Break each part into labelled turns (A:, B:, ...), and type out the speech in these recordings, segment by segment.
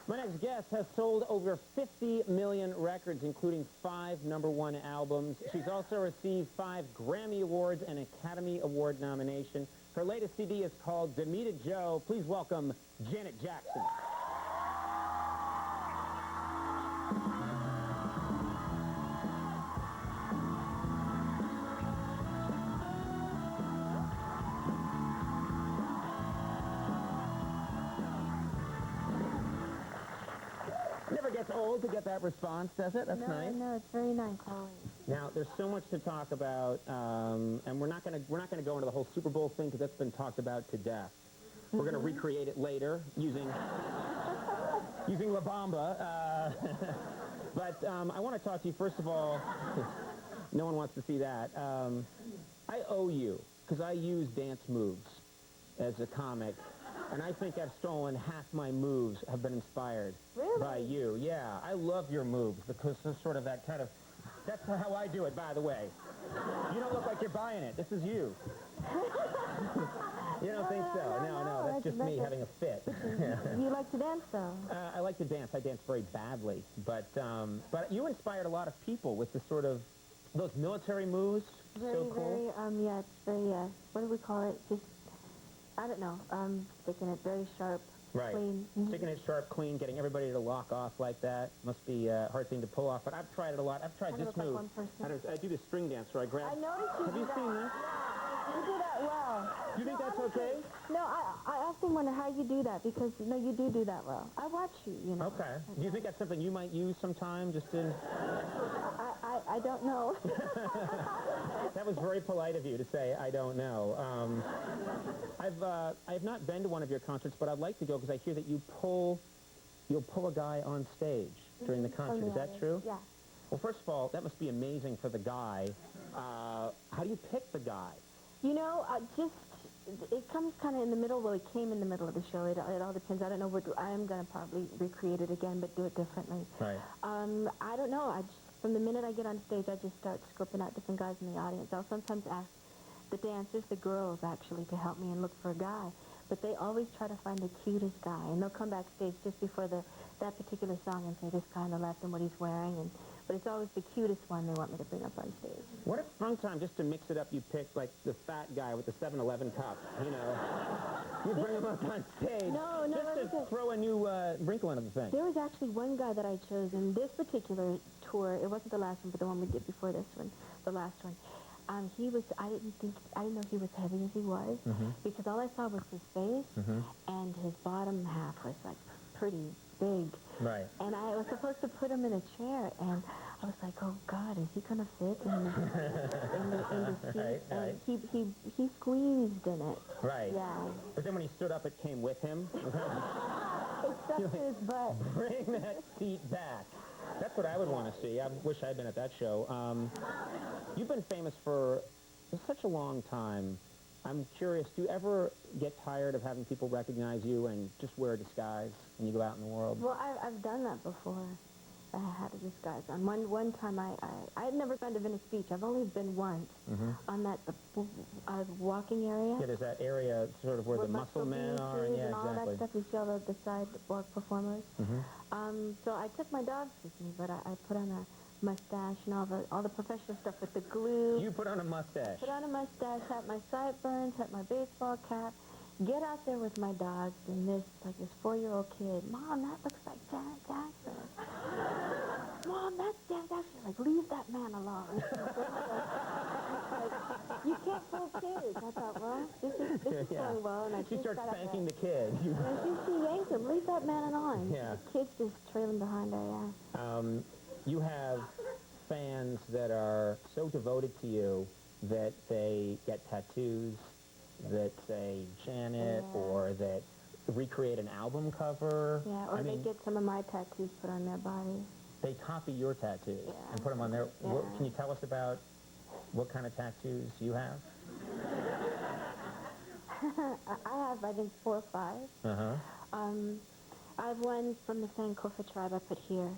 A: My next guest has sold over 50 million records, including 5 #1 albums. She's also received 5 Grammy Awards and Academy Award nomination. Her latest CD is called Damita Joe. Please welcome Janet Jackson. Never gets old to get that response, does it? That's nice.
B: No, it's very nice always.
A: Now, there's so much to talk about, and we're not going to go into the whole Super Bowl thing because that's been talked about to death. We're going to recreate it later using La Bamba. But I want to talk to you first of all. No one wants to see that. I owe you because I use dance moves as a comic. And I think I've stolen half my moves have been inspired by you. Yeah, I love your moves because there's sort of that kind of, that's how I do it, by the way. You don't look like you're buying it. This is you. You don't think so? No, that's just me having a fit.
B: You like to dance, though?
A: I like to dance. I dance very badly. But you inspired a lot of people with the sort of, those military moves. So cool.
B: Yeah, it's very, what do we call it? Just, I don't know, sticking it very sharp, clean.
A: Sticking it sharp, clean, getting everybody to lock off like that must be a hard thing to pull off, but I've tried it a lot. I've tried this move. I do the string dance where I grab...
B: I noticed you
A: Have you seen this?
B: You do that well.
A: Do you think that's okay?
B: No, I often wonder how you do that, because, you know, you do that well. I watch you, you know.
A: Okay. Do you think that's something you might use sometime, just to...
B: I don't know.
A: That was very polite of you to say, I don't know. I've not been to one of your concerts, but I'd like to go because I hear that you'll pull a guy on stage during the concert. Is that true?
B: Yeah.
A: Well, first of all, that must be amazing for the guy. How do you pick the guy?
B: You know, it comes kind of in the middle. Well, it came in the middle of the show. It all depends. I don't know what I am going to probably recreate it again, but do it differently.
A: Right.
B: I don't know. From the minute I get on stage, I just start scoping out different guys in the audience. I'll sometimes ask the dancers, the girls actually, to help me and look for a guy. But they always try to find the cutest guy, and they'll come backstage just before that particular song and say this guy on the left and what he's wearing. But it's always the cutest one they want me to bring up on stage.
A: What if sometime, just to mix it up, you pick, like, the fat guy with the 7-Eleven cup, you know? You bring him up on stage just to throw a new wrinkle into the thing.
B: There was actually one guy that I chose in this particular tour. It wasn't the last one, but the one we did before this one, the last one. He was, I didn't know he was heavy as he was, because all I saw was his face, and his bottom half was, like, pretty big.
A: Right.
B: And I was supposed to put him in a chair, and I was like, oh, God, is he going to fit in the seat?
A: Right,
B: and he squeezed in it.
A: Right.
B: Yeah.
A: But then when he stood up, it came with him?
B: Except for his butt.
A: Bring that seat back. That's what I would want to see. I wish I'd been at that show. You've been famous for such a long time. I'm curious, do you ever get tired of having people recognize you and just wear a disguise when you go out in the world?
B: Well, I've done that before. I had a disguise on. One time I had never gone to Venice Beach. I've only been once on that walking area.
A: Yeah, there's that area sort of where the muscle men are.
B: Yeah, and all that stuff. You see all the sidewalk performers. So I took my dogs with me, but I put on a mustache and all the professional stuff with the glue.
A: You put on a mustache?
B: Put on a mustache, had my sideburns, had my baseball cap. Get out there with my dogs, and this 4-year-old kid. Mom, that looks like Janet Jackson. Mom, that's Janet Jackson. Like, leave that man alone. You can't fool kids. I thought, well, this is going well. And
A: she starts spanking the kid.
B: And she yanked him. Leave that man alone.
A: Yeah.
B: The kid's just trailing behind her, yeah.
A: You have fans that are so devoted to you that they get tattoos that say Janet, or that recreate an album cover.
B: Yeah, or they get some of my tattoos put on their body.
A: They copy your tattoos and put them on their...
B: Yeah.
A: Can you tell us about what kind of tattoos you have?
B: I have, I think, 4 or 5. I have one from the Sankofa tribe I put here.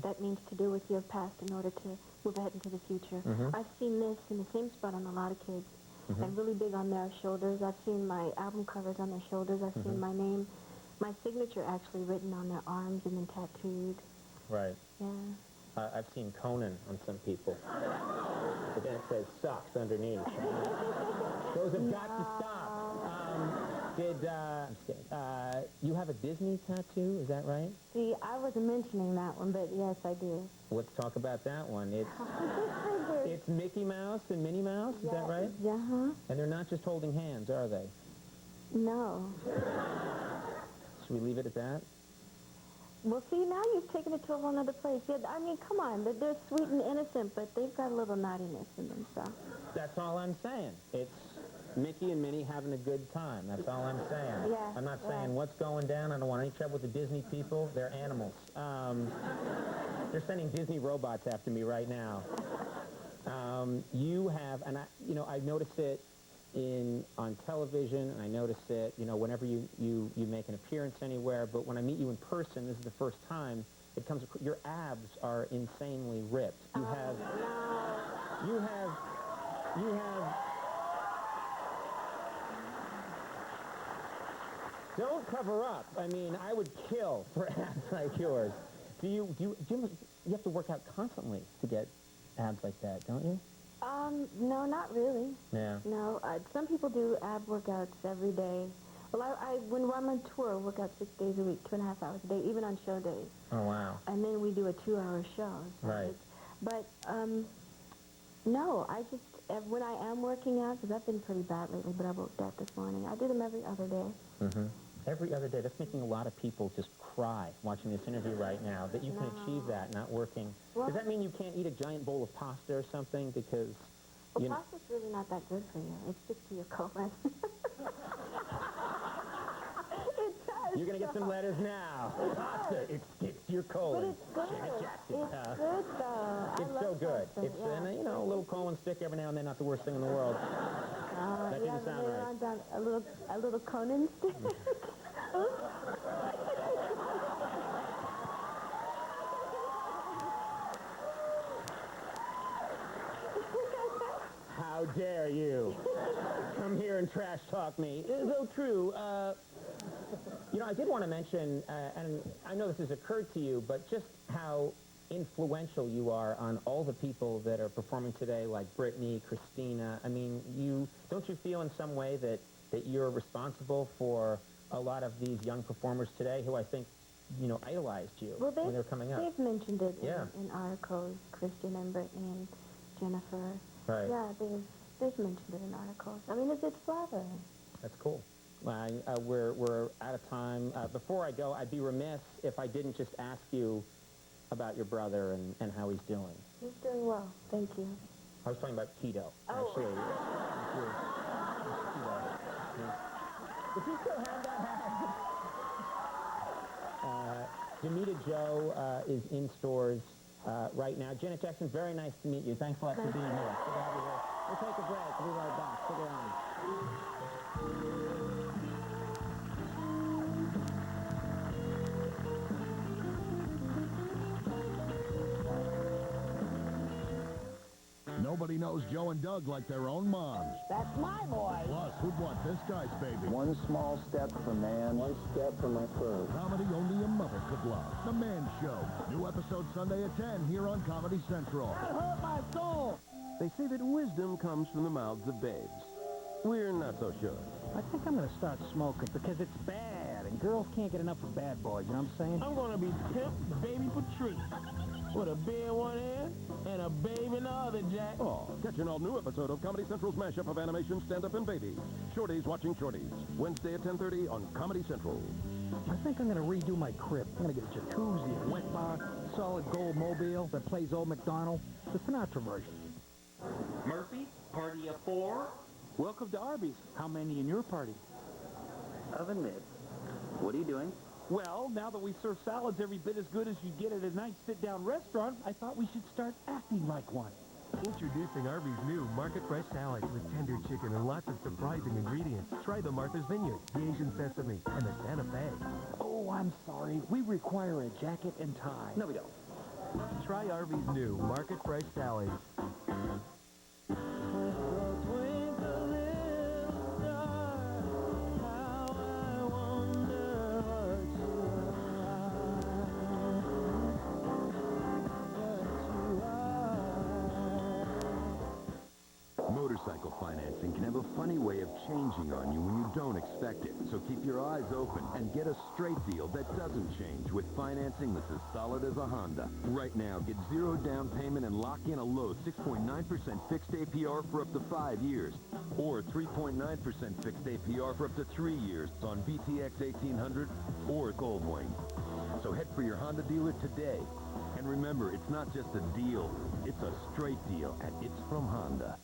B: That means to do with your past in order to move ahead into the future. I've seen this in the same spot on a lot of kids. And really big on their shoulders. I've seen my album covers on their shoulders. I've seen my name my signature actually written on their arms and then tattooed.
A: Right.
B: Yeah.
A: I've seen Conan on some people. But then it says sucks underneath. Those have got to stop. I'm just kidding. You have a Disney tattoo, is that right?
B: See, I wasn't mentioning that one, but yes, I do.
A: Let's talk about that one. It's Mickey Mouse and Minnie Mouse, is that right?
B: Uh-huh.
A: And they're not just holding hands, are they?
B: No.
A: Should we leave it at that?
B: Well, see, now you've taken it to a whole other place. Yeah, I mean, come on. They're sweet and innocent, but they've got a little naughtiness in them, so.
A: That's all I'm saying. It's Mickey and Minnie having a good time. That's all I'm saying.
B: Yeah,
A: I'm not saying what's going down. I don't want any trouble with the Disney people. They're animals. They're sending Disney robots after me right now. You have, and I notice it on television, and I notice it, whenever you make an appearance anywhere, but when I meet you in person, this is the first time, your abs are insanely ripped. You have, don't cover up. I mean, I would kill for abs like yours. You have to work out constantly to get abs like that, don't you?
B: No, not really.
A: Yeah.
B: No, some people do ab workouts every day. Well, when I'm on tour, I work out 6 days a week, 2.5 hours a day, even on show days.
A: Oh, wow.
B: And then we do a 2-hour show. So
A: right.
B: But, no, I just, when I am working out, because I've been pretty bad lately, but I worked out this morning, I do them every other day.
A: Mm-hmm. Every other day. That's making a lot of people just cry watching this interview right now, that you can achieve that, not working.
B: Well,
A: does that mean you can't eat a giant bowl of pasta or something? Because,
B: pasta's really not that good for you. It sticks to your colon. It does.
A: You're going to get some letters now. Pasta, it sticks to your colon.
B: But it's good.
A: Janet Jackson.
B: It's good, though.
A: It's so good.
B: Pasta.
A: It's, and, a little colon stick every now and then, not the worst thing in the world. That didn't sound right.
B: Down a little Conan stick.
A: How dare you come here and trash talk me? Though true, I did want to mention, and I know this has occurred to you, but just how influential you are on all the people that are performing today, like Brittany, Christina. I mean, don't you feel in some way that you're responsible for a lot of these young performers today who I think, idolized you when they were coming up?
B: They've mentioned it in articles, Christian and Brittany and Jennifer.
A: Right.
B: Yeah, they've mentioned it in articles. I mean, it's flattering.
A: That's cool. We're out of time. Before I go, I'd be remiss if I didn't just ask you about your brother and how he's doing.
B: He's doing well, thank you.
A: I was talking about keto, actually. Does he still have that hat? Damita Joe is in stores right now. Janet Jackson, very nice to meet you. Thanks a lot for being here. Good to have you here. We'll take a break. We'll be right back. Stick around.
C: Nobody knows Joe and Doug like their own moms.
D: That's my boy.
C: Plus, who'd want this guy's baby?
E: One small step for man, one step for my firm.
C: Comedy only a mother could love. The Man Show. New episode Sunday at 10 here on Comedy Central.
D: That hurt my soul.
E: They say that wisdom comes from the mouths of babes. We're not so sure.
D: I think I'm going to start smoking because it's bad, and girls can't get enough of bad boys, you know what I'm saying? I'm going to be Pimp Baby Patrice. With a bee in one ear and a babe in the other, Jack.
C: Oh, catch an all-new episode of Comedy Central's mashup of animation, stand-up, and baby. Shorty's Watching Shorties. Wednesday at 10:30 on Comedy Central.
D: I think I'm going to redo my crib. I'm going to get a jacuzzi, a wet bar, solid gold mobile that plays Old MacDonald. The Sinatra version.
F: Murphy, party of 4.
G: Welcome to Arbys. How many in your party?
F: Oven mitt. What are you doing?
G: Well, now that we serve salads every bit as good as you get at a nice sit-down restaurant, I thought we should start acting like one.
H: Introducing Arbys' new Market Fresh Salads with tender chicken and lots of surprising ingredients. Try the Martha's Vineyard, the Asian Sesame, and the Santa Fe.
G: Oh, I'm sorry. We require a jacket and tie.
F: No, we don't.
H: Try Arbys' new Market Fresh Salads.
C: motorcycle financing can have a funny way of changing on you when you don't expect it. So keep your eyes open and get a straight deal that doesn't change with financing that's as solid as a Honda. Right now, get 0 down payment and lock in a low 6.9% fixed APR for up to 5 years. Or 3.9% fixed APR for up to 3 years on VTX 1800 or Goldwing. So head for your Honda dealer today. And remember, it's not just a deal, it's a straight deal, and it's from Honda.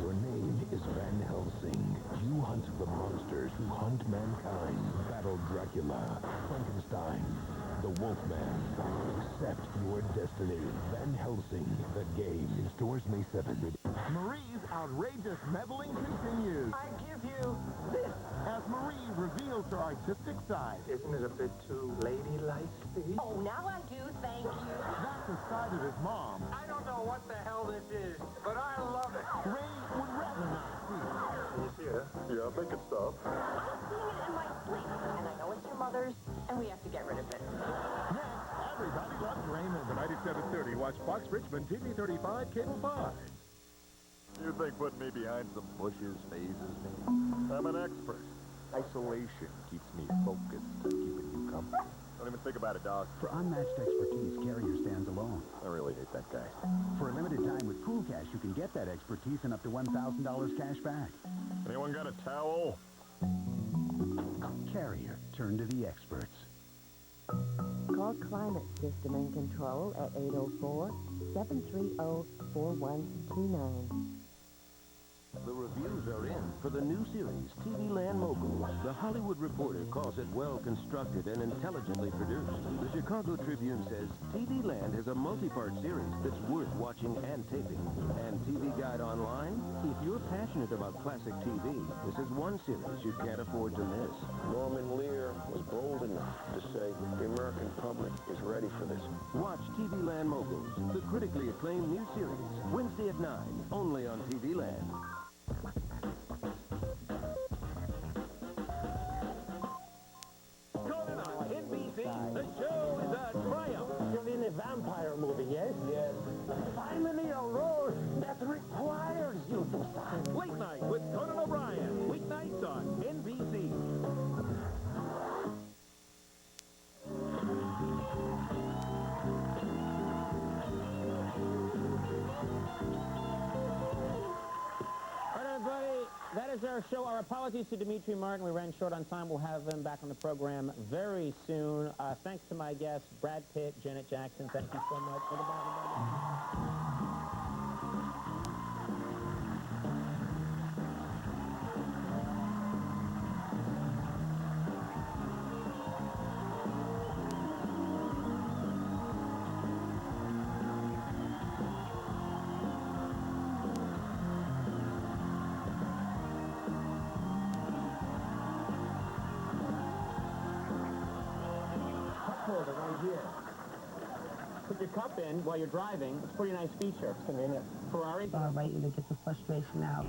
I: Your name is Van Helsing. You hunt the monsters who hunt mankind. Battle Dracula, Frankenstein, the Wolfman. Accept your destiny. Van Helsing, the game. In stores May 7th.
J: Marie's outrageous meddling continues. I give you this as Marie reveals her artistic side.
K: Isn't it a bit too ladylike, Steve?
L: Oh, now I do, thank you.
J: That's the side of his mom.
K: I don't know what the hell this is, but I love it.
J: Ray would rather not see.
K: Can you see her?
J: Yeah, make it stop.
L: I'm seeing it in my sleep, and I know it's your mother's, and we have to get rid of it.
J: Next, everybody loves Raymond.
C: Tonight at 7:30, watch Fox Richmond TV 35, Cable 5.
M: You think putting me behind some bushes phases me? I'm an expert. Isolation keeps me focused, keeping you company. Don't even think about it, dog.
N: For unmatched expertise, Carrier stands alone.
M: I really hate that guy.
N: For a limited time with Pool Cash, you can get that expertise and up to $1,000 cash back.
M: Anyone got a towel?
N: Carrier, turn to the experts.
O: Call Climate System and Control at 804-730-4129.
C: The reviews are in for the new series, TV Land Moguls. The Hollywood Reporter calls it well-constructed and intelligently produced. The Chicago Tribune says TV Land has a multi-part series that's worth watching and taping. And TV Guide Online, if you're passionate about classic TV, this is one series you can't afford to miss.
P: Norman Lear was bold enough to say the American public is ready for this.
C: Watch TV Land Moguls, the critically acclaimed new series, Wednesday at 9, only on TV Land.
D: Conan on NBC, the show is a triumph.
A: You're in a vampire movie, yes?
D: Yes.
A: Finally a role that requires you to sign.
D: Late Night with Conan O'Brien, weeknights on NBC.
A: That is our show. Our apologies to Dimitri Martin. We ran short on time. We'll have him back on the program very soon. Thanks to my guests, Brad Pitt, Janet Jackson. Thank you so much. Right here. Put your cup in while you're driving. It's a pretty nice feature. It's convenient. Ferrari?
O: Right, to get the frustration out.